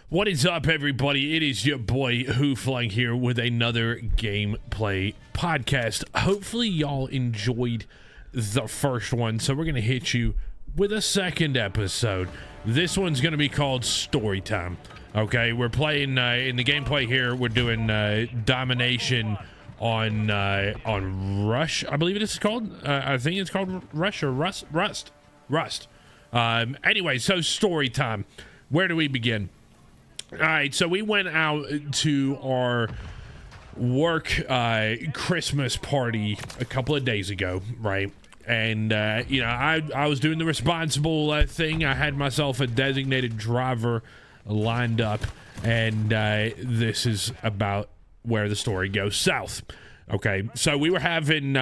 What is up, everybody? It is your boy Hooflung here with another gameplay podcast. Hopefully y'all enjoyed the first one, so we're going to hit you with a second episode. This one's going to be called Story Time. Okay, we're playing in the gameplay here. We're doing domination on Rush, I believe it is called. I think it's called Rush or Rust. Anyway, so story time. Where do we begin? All right, so we went out to our work Christmas party a couple of days ago, right? And you know, I was doing the responsible thing. I had myself a designated driver lined up, and this is about where the story goes south. Okay, so we were having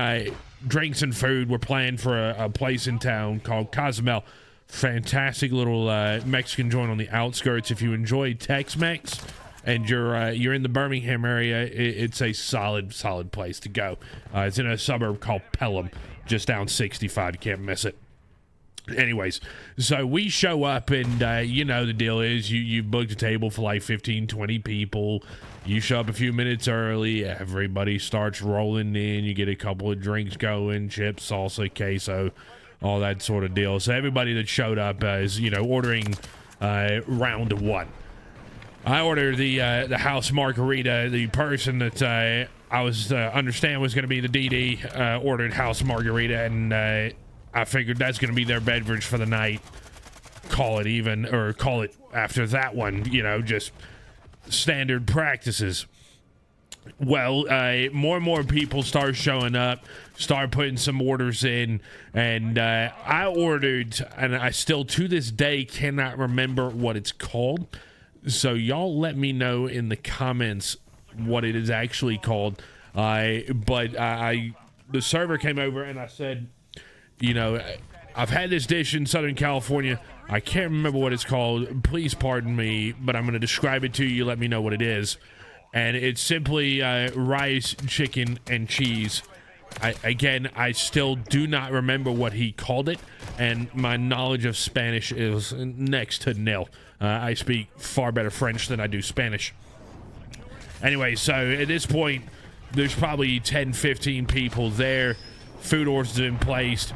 drinks and food. We're playing for a place in town called Cozumel. Fantastic little Mexican joint on the outskirts. If you enjoy Tex-Mex and you're in the Birmingham area, it's a solid place to go. It's in a suburb called Pelham, just down 65. You can't miss it. Anyways, so we show up, and you know the deal is you booked a table for like 15-20 people. You show up a few minutes early, everybody starts rolling in, you get a couple of drinks going, chips, salsa, queso, all that sort of deal. So everybody that showed up is, you know, ordering round one. I ordered the house margarita. The person that I was understand was going to be the DD ordered house margarita, and I figured that's going to be their beverage for the night. Call it even, or call it after that one, you know, just standard practices. Well, more and more people start showing up, start putting some orders in, and I ordered, and I still to this day cannot remember what it's called. So y'all let me know in the comments what it is actually called. But the server came over and I said, you know, I've had this dish in Southern California. I can't remember what it's called. Please pardon me, but I'm going to describe it to you. Let me know what it is. And it's simply rice, chicken, and cheese. I still do not remember what he called it, and my knowledge of Spanish is next to nil. I speak far better French than I do Spanish. Anyway, so at this point, there's probably 10-15 people there. Food orders have been placed.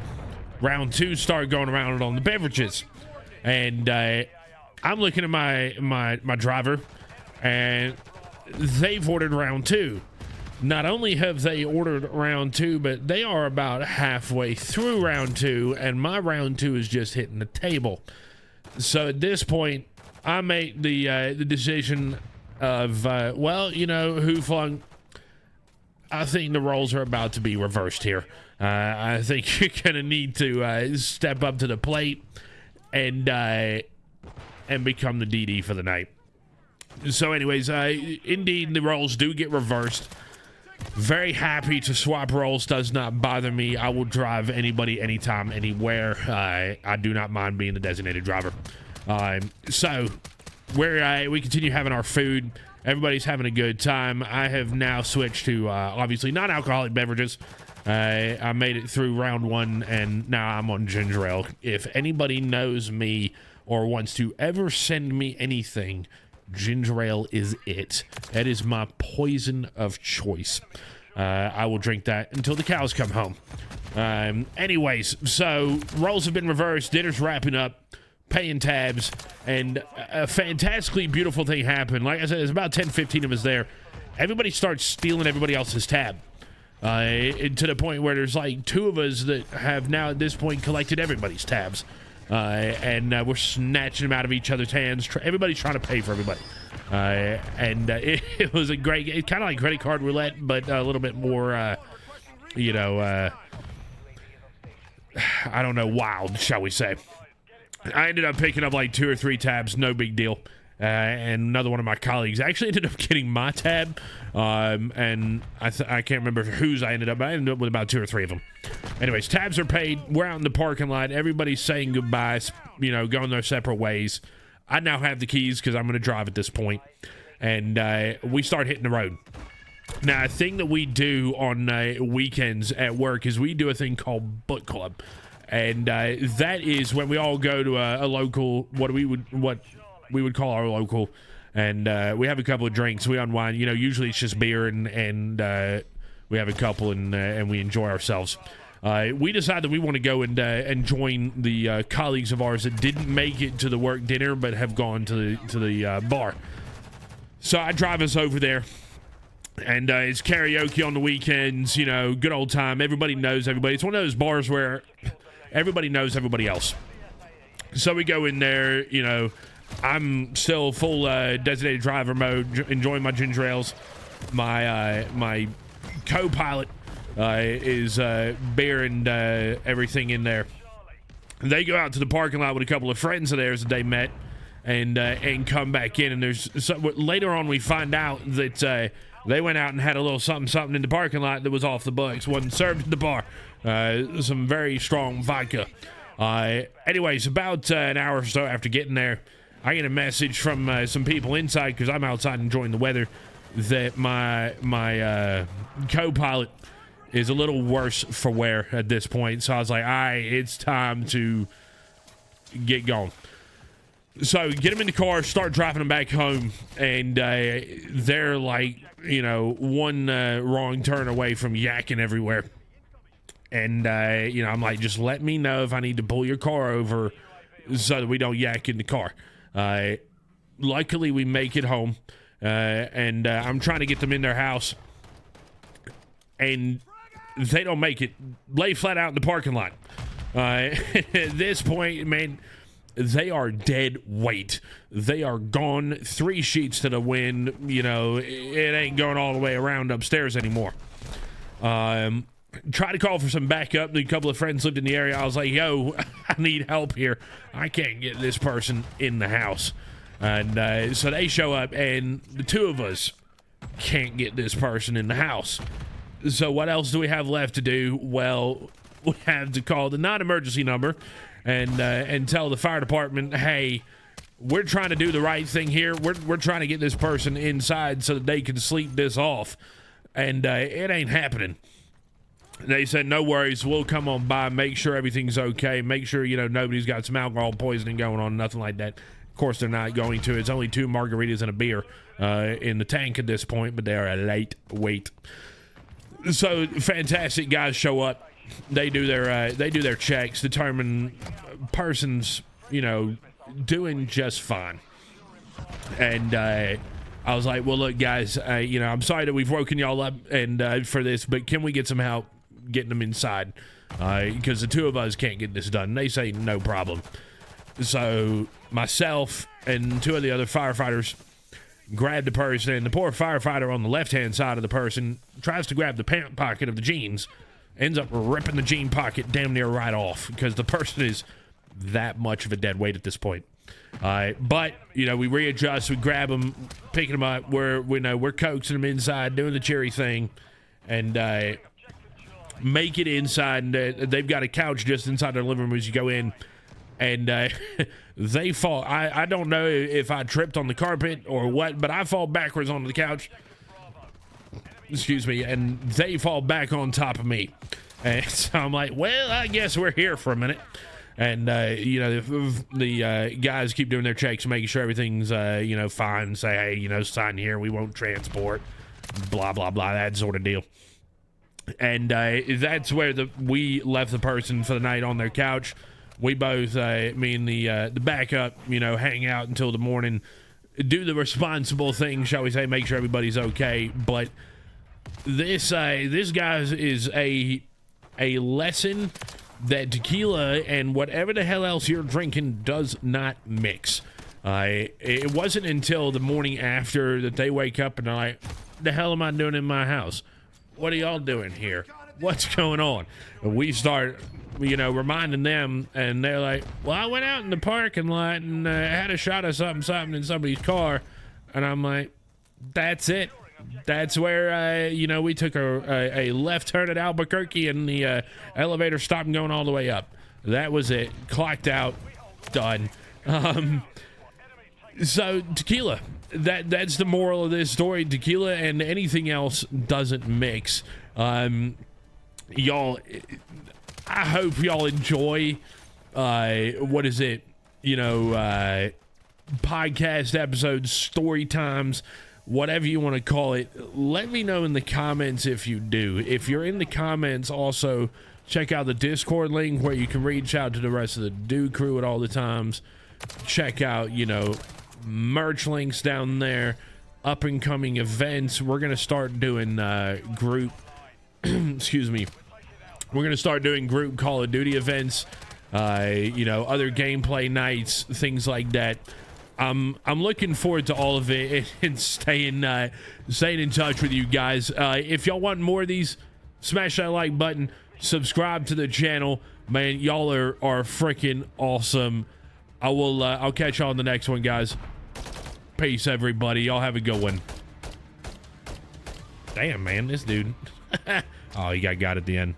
Round two started going around on the beverages. And I'm looking at my driver, and they've ordered round two. Not only have they ordered round two, but they are about halfway through round two, and my round two is just hitting the table. So at this point, I make the decision of, well, you know, Hooflung, I think the roles are about to be reversed here. I think you're going to need to step up to the plate and become the DD for the night. So anyways, indeed, the roles do get reversed. Very happy to swap roles. Does not bother me. I will drive anybody, anytime, anywhere. I do not mind being the designated driver. So we continue having our food. Everybody's having a good time. I have now switched to obviously non-alcoholic beverages. I made it through round one, and now I'm on ginger ale. If anybody knows me or wants to ever send me anything, ginger ale is it. That is my poison of choice. I will drink that until the cows come home. Anyways, so roles have been reversed. Dinner's wrapping up. Paying tabs, and a fantastically beautiful thing happened. Like I said, there's about 10-15 of us there. Everybody starts stealing everybody else's tab. To the point where there's like two of us that have now at this point collected everybody's tabs. And we're snatching them out of each other's hands. Everybody's trying to pay for everybody. It was a great, it's kind of like credit card roulette, but a little bit more, you know, I don't know, wild, shall we say. I ended up picking up like 2 or 3 tabs, no big deal. And another one of my colleagues actually ended up getting my tab. And I can't remember whose I ended up. I ended up with about 2 or 3 of them. Anyways, tabs are paid. We're out in the parking lot. Everybody's saying goodbyes, you know, going their separate ways. I now have the keys because I'm going to drive at this point. And we start hitting the road. Now, a thing that we do on weekends at work is we do a thing called book club. And that is when we all go to a local, what we would call our local and we have a couple of drinks. We unwind. You know, usually it's just beer, and we have a couple, and we enjoy ourselves. We decided that we want to go and join the colleagues of ours that didn't make it to the work dinner but have gone to the bar. So I drive us over there, and it's karaoke on the weekends. You know, good old time. Everybody knows everybody. It's one of those bars where everybody knows everybody else. So we go in there. You know, I'm still full designated driver mode, enjoying my ginger ales. My co-pilot is beer and everything in there. They go out to the parking lot with a couple of friends of theirs that they met, and come back in. And later on we find out that they went out and had a little something in the parking lot that was off the books, wasn't served at the bar. Some very strong vodka. Anyways, about an hour or so after getting there, I get a message from some people inside, because I'm outside enjoying the weather, that my co-pilot is a little worse for wear at this point. So I was like, all right, it's time to get going. So get them in the car, start driving them back home, and they're like, you know, one wrong turn away from yakking everywhere. And, you know, I'm like, just let me know if I need to pull your car over so that we don't yak in the car. Luckily, we make it home, and I'm trying to get them in their house, and they don't make it. Lay flat out in the parking lot. At this point, man, they are dead weight. They are gone. 3 sheets to the wind. You know, it ain't going all the way around upstairs anymore. Try to call for some backup. A couple of friends lived in the area. I was like, yo, I need help here. I can't get this person in the house. And so they show up, and the two of us can't get this person in the house. So what else do we have left to do? Well, we have to call the non-emergency number and tell the fire department, hey, we're trying to do the right thing here. We're trying to get this person inside so that they can sleep this off. And it ain't happening. They said, no worries, we'll come on by, make sure everything's okay, make sure, you know, nobody's got some alcohol poisoning going on, nothing like that. Of course, they're not going to. It's only 2 margaritas and a beer in the tank at this point, but they are a late wait. So, fantastic guys show up. They do their checks, determine person's, you know, doing just fine. And I was like, well, look, guys, you know, I'm sorry that we've woken y'all up and for this, but can we get some help getting them inside? Because the 2 of us can't get this done. They say no problem. So myself and 2 of the other firefighters grabbed the person, and the poor firefighter on the left-hand side of the person tries to grab the pant pocket of the jeans, ends up ripping the jean pocket damn near right off, because the person is that much of a dead weight at this point. But, you know, we readjust, we grab them, picking them up, we're coaxing them inside, doing the cheery thing, and make it inside. And they've got a couch just inside their living room as you go in, and they fall. I don't know if I tripped on the carpet or what, but I fall backwards onto the couch. Excuse me, and they fall back on top of me. And so I'm like, well, I guess we're here for a minute. And, you know, the guys keep doing their checks, making sure everything's, you know, fine. Say, hey, you know, sign here, we won't transport, blah, blah, blah, that sort of deal. And that's where we left the person for the night on their couch. We both, me and the backup, you know, hang out until the morning, do the responsible thing, shall we say, make sure everybody's okay. But this guys is a lesson that tequila and whatever the hell else you're drinking does not mix. It wasn't until the morning after that they wake up and are like, the hell am I doing in my house? What are y'all doing here? What's going on? And we start, you know, reminding them, and they're like, well, I went out in the parking lot and had a shot of something in somebody's car. And I'm like, that's it. That's where, you know, we took a left turn at Albuquerque, and the elevator stopped going all the way up. That was it. Clocked out. Done. So tequila, that's the moral of this story. Tequila and anything else doesn't mix. Y'all, I hope y'all enjoy, what is it? You know, podcast episodes, story times, whatever you want to call it. Let me know in the comments if you do. If you're in the comments, also check out the Discord link where you can reach out to the rest of the Dude Crew at all the times. Check out, you know, merch links down there, up and coming events. We're gonna start doing group excuse me, we're gonna start doing group Call of Duty events, you know, other gameplay nights, things like that. I'm looking forward to all of it and staying in touch with you guys. If y'all want more of these, smash that like button, subscribe to the channel, man. Y'all are freaking awesome. I'll catch y'all on the next one, guys. Peace, everybody. Y'all have a good one. Damn, man, this dude. Oh, he got at the end.